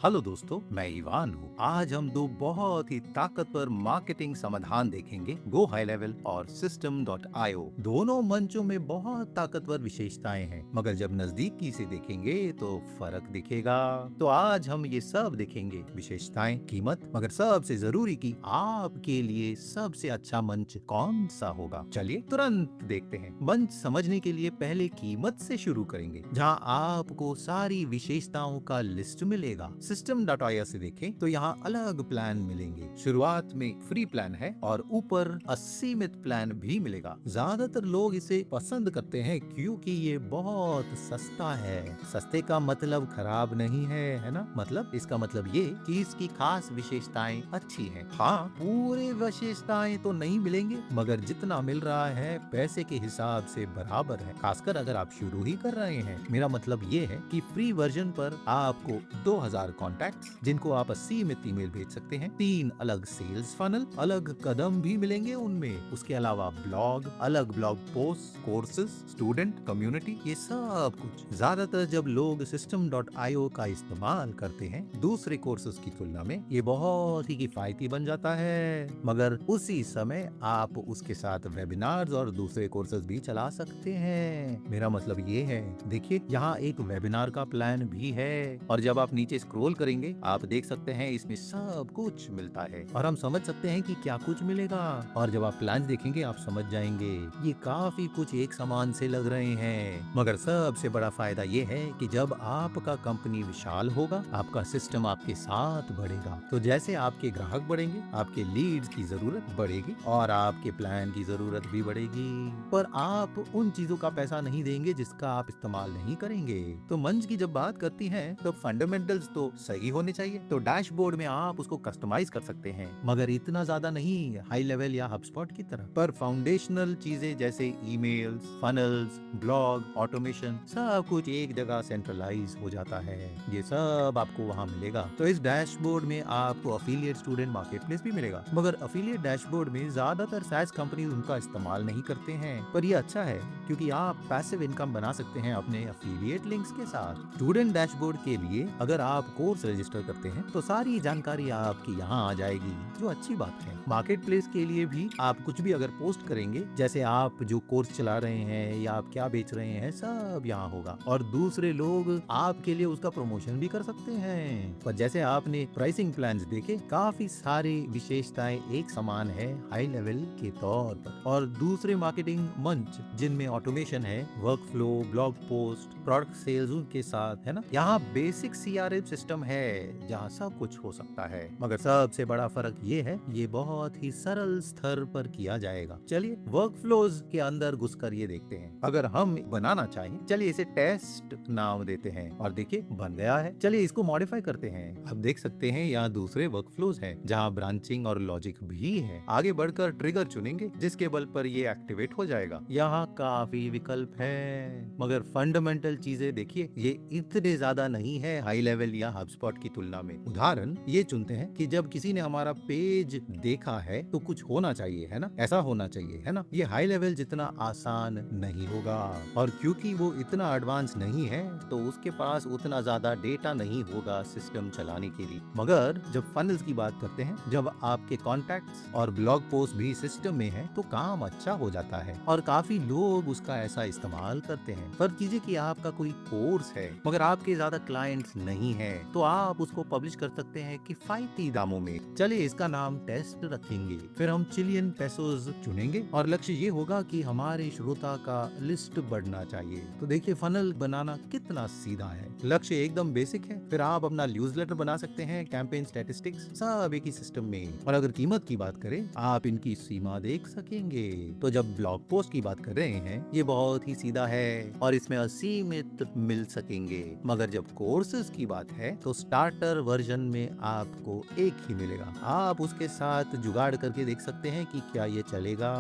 Hello दोस्तों, मैं Ivan हूँ। आज हम दो बहुत ही ताकतवर मार्केटिंग समाधान देखेंगे, गो हाई लेवल और System.io। दोनों मंचों में बहुत ताकतवर विशेषताएं हैं, मगर जब नजदीकी से देखेंगे तो फर्क दिखेगा। तो आज हम ये सब देखेंगे, विशेषताएं, कीमत, मगर सबसे जरूरी कि आपके लिए सबसे अच्छा मंच कौन सा होगा। चलिए तुरंत देखते हैं। मंच समझने के लिए पहले कीमत से शुरू करेंगे, जहाँ आपको सारी विशेषताओं का लिस्ट मिलेगा। System.io से देखें तो यहाँ अलग प्लान मिलेंगे। शुरुआत में फ्री प्लान है और ऊपर असीमित प्लान भी मिलेगा। ज्यादातर लोग इसे पसंद करते हैं क्योंकि ये बहुत सस्ता है। सस्ते का मतलब खराब नहीं है ना? मतलब इसका मतलब ये कि इसकी खास विशेषताएं अच्छी हैं। हाँ, पूरे विशेषताएं तो नहीं मिलेंगे, मगर जितना मिल रहा है पैसे के हिसाब से बराबर है, खासकर अगर आप शुरू ही कर रहे हैं। मेरा मतलब ये है कि फ्री वर्जन पर आपको 2000 कॉन्टैक्ट्स, जिनको आप असीमित ईमेल भेज सकते हैं, 3 अलग सेल्स फनल, अलग कदम भी मिलेंगे उनमें। उसके अलावा ब्लॉग, अलग blog post, courses, student, community, ये सब कुछ। ज्यादातर जब लोग System.io का इस्तेमाल करते हैं दूसरे कोर्सेज की तुलना में, ये बहुत ही किफायती बन जाता है। मगर उसी समय आप उसके साथ वेबिनार्स और दूसरे कोर्सेज भी चला सकते हैं। मेरा मतलब ये है, देखिए यहाँ एक वेबिनार का प्लान भी है, और जब आप नीचे स्क्रॉल करेंगे आप देख सकते हैं इसमें सब कुछ मिलता है, और हम समझ सकते हैं कि क्या कुछ मिलेगा। और जब आप प्लान देखेंगे आप समझ जाएंगे ये काफी कुछ एक समान से लग रहे हैं। मगर सबसे बड़ा फायदा ये है कि जब आपका कंपनी विशाल होगा, आपका सिस्टम आपके साथ बढ़ेगा, तो जैसे आपके ग्राहक बढ़ेंगे, आपके लीड्स की जरूरत बढ़ेगी और आपके प्लान की जरूरत भी बढ़ेगी। पर आप उन चीजों का पैसा नहीं देंगे जिसका आप इस्तेमाल नहीं करेंगे। तो मंच की जब बात करती हैं तो फंडामेंटल्स तो सही होने चाहिए। तो डैशबोर्ड में आप उसको कस्टमाइज कर सकते हैं, मगर इतना ज्यादा नहीं हाई लेवल या HubSpot की तरह। पर फाउंडेशनल चीजें जैसे ईमेल्स, फनल्स, ब्लॉग, ऑटोमेशन, सब कुछ एक जगह सेंट्रलाइज हो जाता है। ये सब आपको वहाँ मिलेगा। तो इस डैशबोर्ड में आपको अफिलिएट स्टूडेंट मार्केटप्लेस भी मिलेगा, मगर अफिलिएट डैशबोर्ड में ज्यादातर SaaS कंपनी उनका इस्तेमाल नहीं करते हैं। पर ये अच्छा है क्योंकि आप पैसिव इनकम बना सकते हैं अपने अफिलिएट लिंक्स के साथ। स्टूडेंट डैशबोर्ड के लिए अगर आप कोर्स रजिस्टर करते हैं तो सारी जानकारी आपकी यहाँ आ जाएगी, जो अच्छी बात है। मार्केट प्लेस के लिए भी आप कुछ भी अगर पोस्ट करेंगे, जैसे आप जो कोर्स चला रहे हैं या आप क्या बेच रहे हैं, सब यहाँ होगा, और दूसरे लोग आपके लिए उसका प्रमोशन भी कर सकते हैं। पर जैसे आपने प्राइसिंग प्लान्स देखे, काफी सारी विशेषताएं एक समान है हाई लेवल के तौर पर। और दूसरे मार्केटिंग मंच जिनमें ऑटोमेशन है, workflow, blog post, product sales उनके साथ है ना, यहाँ बेसिक CRM सिस्टम है जहाँ सब कुछ हो सकता है। मगर सबसे बड़ा फर्क ये है, ये बहुत ही सरल स्तर पर किया जाएगा। चलिए वर्क फ्लोज के अंदर घुसकर ये देखते हैं। अगर हम बनाना चाहें, चलिए इसे टेस्ट नाम देते हैं, और देखिए बन गया है। चलिए इसको मॉडिफाई करते हैं। अब देख सकते हैं यहाँ दूसरे वर्क फ्लोज हैं जहाँ ब्रांचिंग और लॉजिक भी है। आगे बढ़कर ट्रिगर चुनेंगे जिसके बल पर ये एक्टिवेट हो जाएगा। यहाँ काफी विकल्प है, मगर फंडामेंटल चीजें देखिए, ये इतने ज्यादा नहीं है हाई लेवल या HubSpot की तुलना में। उदाहरण ये चुनते हैं कि जब किसी ने हमारा पेज देखा है तो कुछ होना चाहिए, है ना, ऐसा होना चाहिए, है ना। ये हाई लेवल जितना आसान नहीं होगा, और क्योंकि वो इतना एडवांस नहीं है तो उसके पास उतना ज्यादा डेटा नहीं होगा सिस्टम चलाने के लिए। मगर जब फनल्स की बात करते हैं, जब आपके कॉन्टैक्ट्स और ब्लॉग पोस्ट भी सिस्टम में है, तो काम अच्छा हो जाता है और काफी लोग उसका ऐसा इस्तेमाल करते हैं। फर्क कीजिए कि आपका कोई कोर्स है मगर आपके ज्यादा क्लाइंट्स नहीं है, तो आप उसको पब्लिश कर सकते हैं किफायती दामों में। चलिए इसका नाम टेस्ट रखेंगे, फिर हम चिलियन पेसोज चुनेंगे, और लक्ष्य ये होगा कि हमारे श्रोता का लिस्ट बढ़ना चाहिए। तो देखिए फनल बनाना कितना सीधा है, लक्ष्य एकदम बेसिक है। फिर आप अपना न्यूज़लेटर बना सकते हैं, कैंपेन स्टैटिस्टिक्स, सब एक ही सिस्टम में। और अगर कीमत की बात करें, आप इनकी सीमा देख सकेंगे। तो जब ब्लॉग पोस्ट की बात कर रहे हैं, ये बहुत ही सीधा है और इसमें असीमित मिल सकेंगे। मगर जब कोर्सेज की बात है तो स्टार्टर वर्जन में आपको एक ही मिलेगा। आप उसके साथ जुगाड़ करके देख सकते हैं कि क्या ये चलेगा।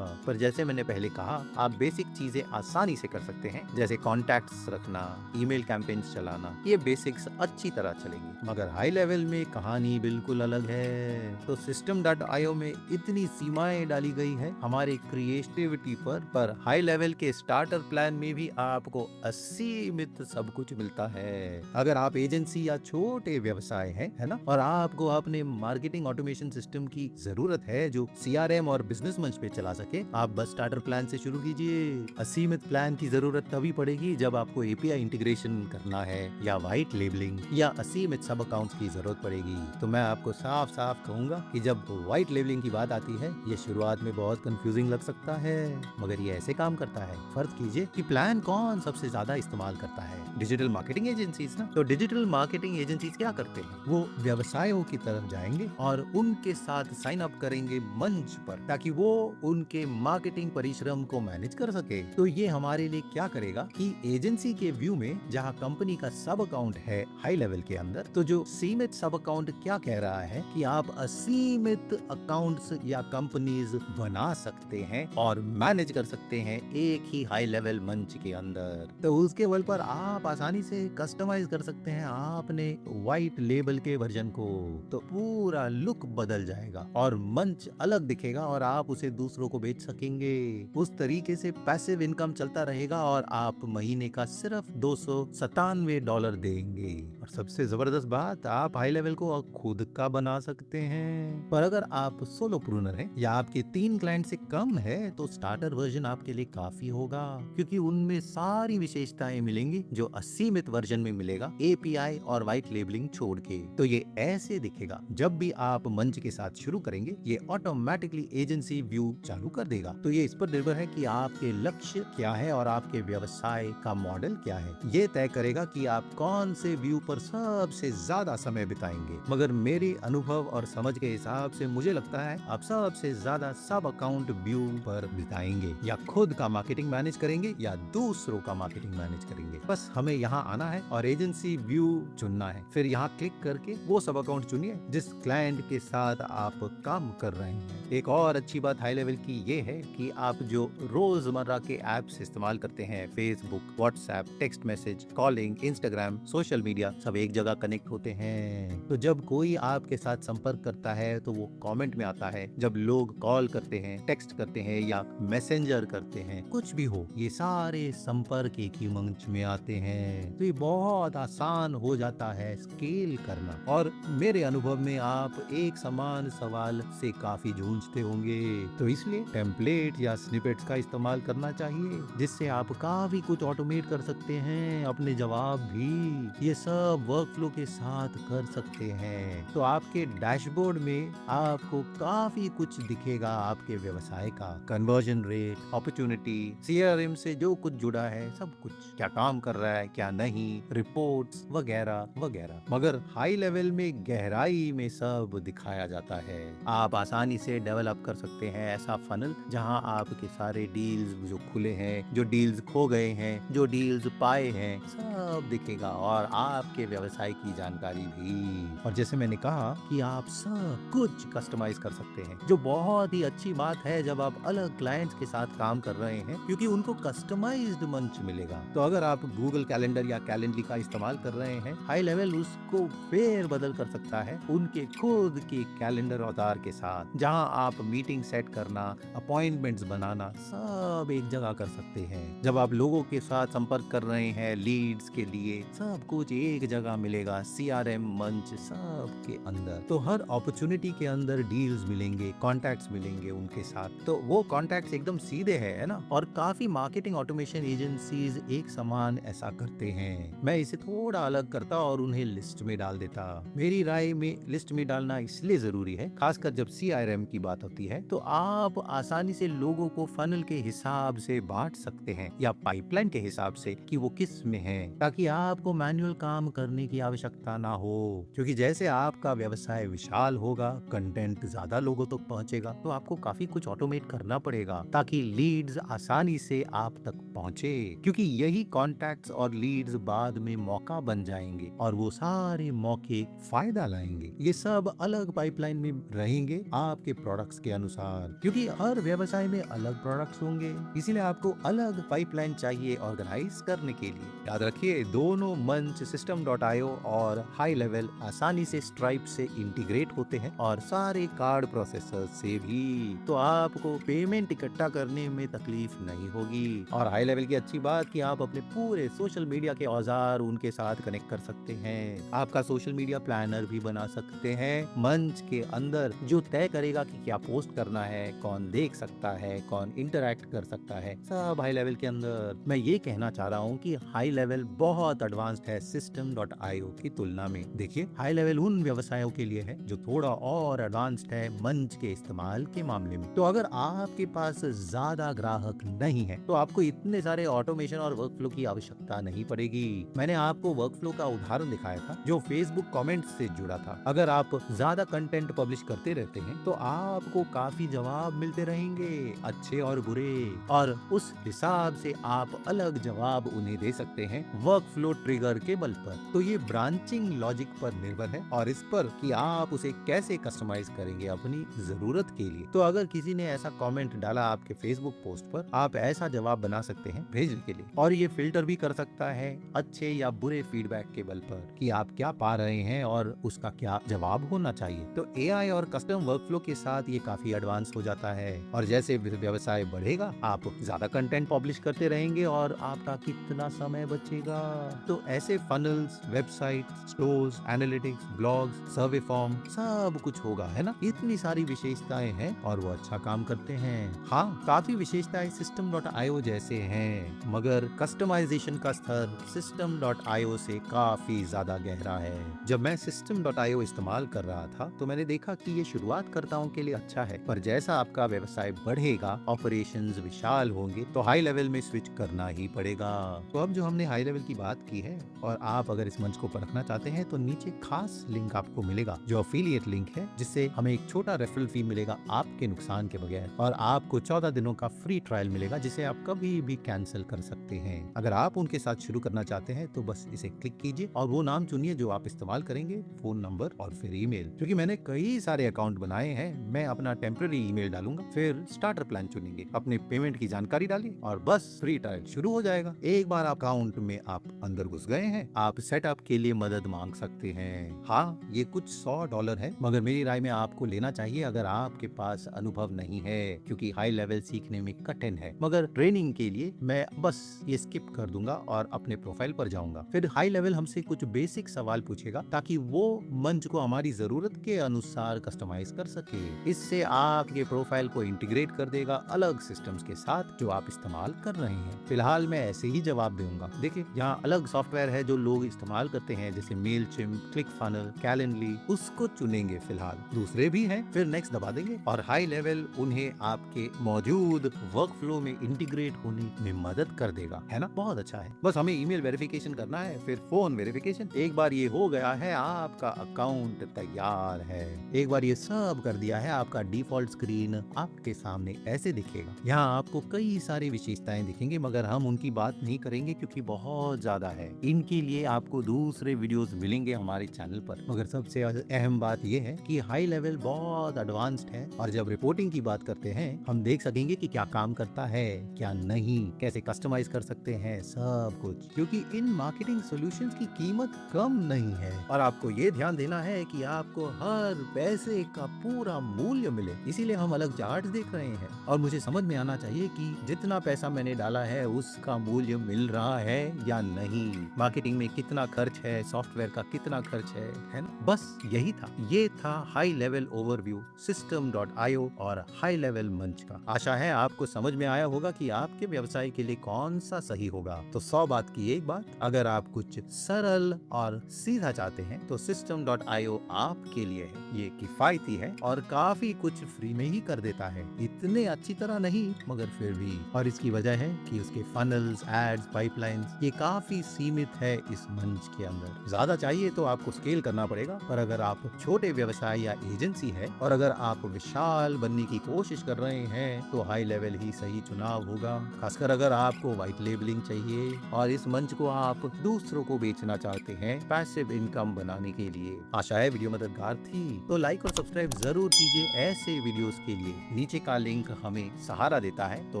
पर जैसे मैंने पहले कहा, आप बेसिक चीजें आसानी से कर सकते हैं, जैसे कॉन्टैक्ट्स रखना, ईमेल कैंपेन्स चलाना, ये बेसिक्स अच्छी तरह चलेंगे। मगर हाई लेवल में कहानी बिल्कुल अलग है। तो System.io में इतनी सीमाएं डाली गई है हमारे क्रिएटिविटी पर हाई लेवल के स्टार्टर प्लान में भी आपको असीमित सब कुछ मिलता है। अगर आप एजेंसी या छोटे व्यवसाय हैं, है ना, और आपको अपने मार्केटिंग ऑटोमेशन सिस्टम की जरूरत है जो CRM और बिजनेस मंच पे चला सके, आप बस स्टार्टर प्लान से शुरू कीजिए। असीमित प्लान की जरूरत तभी पड़ेगी जब आपको API इंटीग्रेशन करना है या व्हाइट लेबलिंग या असीमित सब अकाउंट्स की जरूरत पड़ेगी। तो मैं आपको साफ साफ कहूंगा कि जब व्हाइट लेबलिंग की बात आती है, ये शुरुआत में बहुत कंफ्यूजिंग लग सकता है, मगर ये ऐसे काम करता है। फर्क कीजिए कि प्लान कौन सबसे ज्यादा इस्तेमाल करता है। डिजिटल मार्केटिंग एजेंसीज ना। तो डिजिटल मार्केटिंग एजेंसीज क्या करते हैं, वो व्यवसायों की तरफ जाएंगे और उनके साथ साइन अप करेंगे मंच पर, ताकि वो उनके मार्केटिंग परिश्रम को मैनेज कर सके। तो ये हमारे लिए क्या करेगा कि एजेंसी के व्यू में जहां कंपनी का सब अकाउंट है हाई लेवल के अंदर, तो जो सीमित सब अकाउंट क्या कह रहा है कि आप असीमित अकाउंट्स या कंपनीज बना सकते हैं और मैनेज कर सकते हैं एक ही हाई लेवल मंच के अंदर। तो उसके बल पर आप आसानी से कस्टमाइज कर सकते हैं आपने व्हाइट लेबल के वर्जन को। तो पूरा लुक बदल जाएगा और मंच अलग दिखेगा और आप उसे दूसरों को बेच सकेंगे। उस तरीके से पैसिव इनकम चलता रहेगा और आप महीने का सिर्फ $297 देंगे। और सबसे जबरदस्त बात, आप हाई लेवल को खुद का बना सकते हैं। पर अगर आप सोलो प्रूनर हैं या आपके 3 क्लाइंट से कम है, तो स्टार्टर वर्जन आपके लिए काफी होगा, क्योंकि उनमें सारी विशेषताएं मिलेंगी जो असीमित वर्जन में मिलेगा, API और व्हाइट लेबलिंग छोड़ के। तो ये ऐसे दिखेगा। जब भी आप मंच के साथ शुरू करेंगे, ये ऑटोमेटिकली एजेंसी व्यू चालू कर देगा। तो ये इस पर निर्भर है कि आपके लक्ष्य क्या है और आपके व्यवसाय का मॉडल क्या है। ये तय करेगा कि आप कौन से व्यू पर सबसे ज्यादा समय बिताएंगे। मगर मेरे अनुभव और समझ के हिसाब से मुझे लगता है आप सबसे ज्यादा सब अकाउंट व्यू पर बिताएंगे, या खुद का मार्केटिंग मैनेज करेंगे या दूसरों का मार्केटिंग मैनेज करेंगे। बस हमें यहाँ आना है और एजेंसी व्यू चुनना है, फिर यहाँ क्लिक करके वो सब अकाउंट चुनिए जिस क्लाइंट के साथ आप काम कर रहे हैं। एक और अच्छी बात हाई लेवल की ये है कि आप जो रोजमर्रा के एप्स इस्तेमाल करते हैं, Facebook, WhatsApp, text message, calling, Instagram, social media, सब एक जगह कनेक्ट होते हैं। तो जब कोई आपके साथ संपर्क करता है तो वो कमेंट में आता है। जब लोग कॉल करते हैं, टेक्स्ट करते हैं या मैसेंजर करते हैं, कुछ भी हो, ये सारे संपर्क एक ही मंच में आते हैं। तो ये बहुत आसान हो जाता है स्केल करना। और मेरे अनुभव में आप एक समान सवाल से काफी जूझते होंगे, तो इसलिए टेम्पलेट या स्निपेट्स का इस्तेमाल करना चाहिए, जिससे आप काफी कुछ ऑटोमेट कर सकते हैं। अपने जवाब भी ये सब वर्कफ्लो के साथ कर सकते हैं। तो आपके डैशबोर्ड में आपको काफी कुछ दिखेगा आपके व्यवसाय का, कन्वर्जन रेट, अपॉर्चुनिटी, CRM से जो कुछ जुड़ा है, सब कुछ, क्या काम कर रहा है क्या नहीं, रिपोर्ट्स वगैरह वगैरह। मगर हाई लेवल में गहराई में सब दिखाया जाता है। आप आसानी से डेवलप कर सकते हैं ऐसा फनल जहां आपके सारे डील्स जो खुले हैं, जो डील्स खो गए हैं, जो डील्स पाए हैं, सब दिखेगा और आपके व्यवसाय की जानकारी भी। और जैसे मैंने कहा कि आप सब कुछ कस्टमाइज कर सकते हैं, जो बहुत ही अच्छी बात है जब आप अलग क्लाइंट्स के साथ काम कर रहे हैं, क्योंकि उनको कस्टमाइज्ड मंच मिलेगा। तो अगर आप गूगल कैलेंडर या कैलेंडली का इस्तेमाल कर रहे हैं, हाई लेवल उसको फेर बदल कर सकता है उनके खुद के कैलेंडर अवतार के साथ, जहां आप मीटिंग सेट करना, अपॉइंटमेंट्स बनाना, सब एक जगह कर सकते हैं। जब आप लोगों के साथ संपर्क कर रहे हैं लीड्स के लिए, सब कुछ एक जगह मिलेगा, CRM मंच सब के अंदर। तो हर अपॉर्चुनिटी के अंदर डील्स मिलेंगे, कॉन्टैक्ट्स मिलेंगे उनके साथ। तो वो कॉन्टैक्ट्स एकदम सीधे है ना। और काफी मार्केटिंग ऑटोमेशन एजेंसीज एक समान ऐसा करते हैं। मैं इसे थोड़ा अलग करता और उन्हें लिस्ट में डाल देता। मेरी राय में लिस्ट में डालना इसलिए जरूरी है, खासकर जब CRM की बात होती है, तो आप आसानी से लोगों को फनल के हिसाब से बांट सकते हैं या पाइपलाइन के हिसाब से कि वो किस में है, ताकि आपको मैनुअल काम करने की आवश्यकता ना हो। क्योंकि जैसे आपका व्यवसाय विशाल होगा, कंटेंट ज्यादा लोगों तक पहुंचेगा, तो आपको काफी कुछ ऑटोमेट करना पड़ेगा ताकि लीड्स आसानी से आप तक पहुंचे। क्योंकि यही कॉन्टैक्ट्स और लीड्स बाद में मौका बन जाएंगे और वो सारे मौके फायदा लाएंगे। ये सब अलग पाइपलाइन में रहेंगे आपके प्रोडक्ट्स के अनुसार, क्योंकि हर व्यवसाय में अलग प्रोडक्ट्स होंगे, इसीलिए आपको अलग पाइपलाइन चाहिए ऑर्गेनाइज करने के लिए। याद रखिए, दोनों मंच System.io और हाई लेवल आसानी से स्ट्राइप से इंटीग्रेट होते हैं और सारे कार्ड प्रोसेसर से भी, तो आपको पेमेंट इकट्ठा करने में तकलीफ नहीं होगी। और हाई लेवल की अच्छी बात कि आप अपने पूरे सोशल मीडिया के औजार उनके साथ कनेक्ट कर सकते हैं। आपका सोशल मीडिया प्लानर भी बना सकते हैं मंच के अंदर, जो तय करेगा कि क्या पोस्ट करना है, कौन देख सकता है, कौन इंटरैक्ट कर सकता है, सब हाई लेवल के अंदर। मैं ये कहना चाह रहा हूँ कि हाई लेवल बहुत एडवांस्ड है System.io की तुलना में। देखिए, हाई लेवल उन व्यवसायों के लिए है जो थोड़ा और एडवांस्ड है मंच के इस्तेमाल के मामले में। तो अगर आपके पास ज्यादा ग्राहक नहीं है तो आपको इतने सारे ऑटोमेशन और वर्कफ्लो की आवश्यकता नहीं पड़ेगी। मैंने आपको वर्कफ्लो का उदाहरण दिखाया था जो फेसबुक कमेंट्स से जुड़ा था। अगर आप ज्यादा कंटेंट पब्लिश करते रहते हैं तो आपको काफी जवाब मिलते रहेंगे, अच्छे और बुरे, और उस हिसाब से आप अलग जवाब उन्हें दे सकते हैं वर्कफ्लो ट्रिगर के बल पर। तो ये ब्रांचिंग लॉजिक पर निर्भर है और इस पर कि आप उसे कैसे कस्टमाइज करेंगे अपनी जरूरत के लिए। तो अगर किसी ने ऐसा कमेंट डाला आपके फेसबुक पोस्ट पर, आप ऐसा जवाब बना सकते हैं भेजने के लिए, और ये फिल्टर भी कर सकता है अच्छे या बुरे फीडबैक के बल पर कि आप क्या पा रहे हैं और उसका क्या जवाब होना चाहिए। तो एआई और कस्टम वर्कफ्लो के साथ ये काफी एडवांस हो जाता है, और जैसे व्यवसाय बढ़ेगा आप ज्यादा कंटेंट पब्लिश करते रहेंगे और आपका कितना समय बचेगा। तो ऐसे funnels, website, stores, analytics, blogs, survey form, सब कुछ होगा, है ना। इतनी सारी विशेषताएं हैं और वो अच्छा काम करते हैं। हाँ, काफी विशेषताएं System.io जैसे हैं, मगर कस्टमाइजेशन का स्तर System.io से काफी ज्यादा गहरा है। जब मैं System.io इस्तेमाल कर रहा था तो मैंने देखा कि ये शुरुआतकर्ताओं के लिए अच्छा है, पर जैसा आपका व्यवसाय बढ़ेगा, ऑपरेशंस विशाल होंगे, तो हाई लेवल में स्विच करना ही पड़ेगा। तो अब जो हमने हाई लेवल की बात की है, और आप अगर इस मंच को परखना चाहते हैं तो नीचे खास लिंक आपको मिलेगा जो अफिलिएट लिंक है, जिससे हमें एक छोटा रेफरल फी मिलेगा आपके नुकसान के बगैर, और आपको 14 दिनों का फ्री ट्रायल मिलेगा जिसे आप कभी भी कैंसिल कर सकते हैं। अगर आप उनके साथ शुरू करना चाहते हैं तो बस इसे क्लिक कीजिए और वो नाम चुनिए जो आप इस्तेमाल करेंगे, फोन नंबर और फिर ईमेल। क्योंकि मैंने कई सारे अकाउंट बनाए हैं, मैं अपना टेम्पररी ईमेल डालूंगा, फिर स्टार्टर प्लान चुनेंगे, अपने पेमेंट की जानकारी डालिए और बस फ्री ट्रायल शुरू हो जाएगा। एक बार अकाउंट में आप अंदर घुस गए हैं, आप सेटअप के लिए मदद मांग सकते हैं। हाँ, ये कुछ $100 है, मगर मेरी राय में आपको लेना चाहिए अगर आपके पास अनुभव नहीं है, क्योंकि हाई लेवल सीखने में कठिन है। मगर ट्रेनिंग के लिए मैं बस ये स्किप कर दूंगा और अपने प्रोफाइल पर जाऊंगा। फिर हाई लेवल हमसे कुछ बेसिक सवाल पूछेगा ताकि वो मंच को हमारी जरूरत के अनुसार कस्टमाइज कर सके। इससे आपके प्रोफाइल को इंटीग्रेट कर देगा अलग सिस्टम्स के साथ जो आप इस्तेमाल कर रहे हैं। फिलहाल मैं ऐसे ही जवाब दूंगा। देखिए, यहाँ अलग सॉफ्टवेयर है जो लोग इस्तेमाल करते हैं, जैसे मेलचिम्प, क्लिकफनल, कैलेंडली, उसको चुनेंगे फिलहाल। दूसरे भी हैं, फिर नेक्स्ट दबा देंगे और हाई लेवल उन्हें आपके मौजूद वर्कफ्लो में इंटीग्रेट होने में मदद कर देगा, है ना। बहुत अच्छा है। बस हमें ईमेल वेरिफिकेशन करना है, फिर फोन वेरिफिकेशन। एक बार ये हो गया है, आपका अकाउंट तैयार है। एक बार ये सब कर दिया है, आपका डिफॉल्ट स्क्रीन आपके सामने ऐसे दिखेगा। यहाँ आपको कई सारी विशेषताएं दिखेंगे, मगर हम उनकी बात नहीं करेंगे क्योंकि बहुत ज्यादा है। इनके लिए आपको दूसरे वीडियोस मिलेंगे हमारे चैनल पर। मगर सबसे अहम बात यह है कि हाई लेवल बहुत एडवांस्ड है, और जब रिपोर्टिंग की बात करते हैं हम देख सकेंगे कि क्या काम करता है, क्या नहीं, कैसे कस्टमाइज कर सकते हैं, सब कुछ। क्योंकि इन मार्केटिंग सॉल्यूशंस की कीमत कम नहीं है, और आपको ये ध्यान देना है कि आपको हर पैसे का पूरा मूल्य मिले। इसीलिए हम अलग चार्ट देख रहे हैं, और मुझे समझ में आना चाहिए कि जितना पैसा मैंने डाला है उसका मूल्य मिल रहा है या नहीं। मार्केटिंग में कितना खर्च है, सॉफ्टवेयर का कितना खर्च है ना। बस यही था, ये था हाई लेवल ओवरव्यू System.io और हाई लेवल मंच का। आशा है आपको समझ में आया होगा कि आपके व्यवसाय के लिए कौन सा सही होगा। तो 100 बात की एक बात, अगर आप कुछ सरल और सीधा चाहते हैं तो System.io आपके लिए है। ये किफायती है और काफी कुछ फ्री में ही कर देता है, इतने अच्छी तरह नहीं मगर फिर भी। और इसकी वजह है कि उसके फनल्स, एड्स, पाइपलाइंस ये काफी सीमित है इस मंच के अंदर। ज्यादा चाहिए तो आपको स्केल करना पड़ेगा, पर अगर आप छोटे व्यवसाय या एजेंसी है और अगर आप विशाल बनने की कोशिश कर रहे हैं तो हाई लेवल ही सही चुनाव होगा। खासकर अगर आपको व्हाइट लेबलिंग चाहिए और इस मंच को आप दूसरों को बेचना चाहते हैं पैसिव इनकम बनाने के लिए। आशा है वीडियो मददगार थी, तो लाइक और सब्सक्राइब जरूर कीजिए ऐसे वीडियोस के लिए। नीचे का लिंक हमें सहारा देता है, तो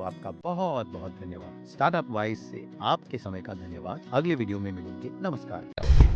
आपका बहुत बहुत धन्यवाद। स्टार्टअप वाइज से आपके समय का धन्यवाद। अगले वीडियो में मिलेंगे। नमस्कार।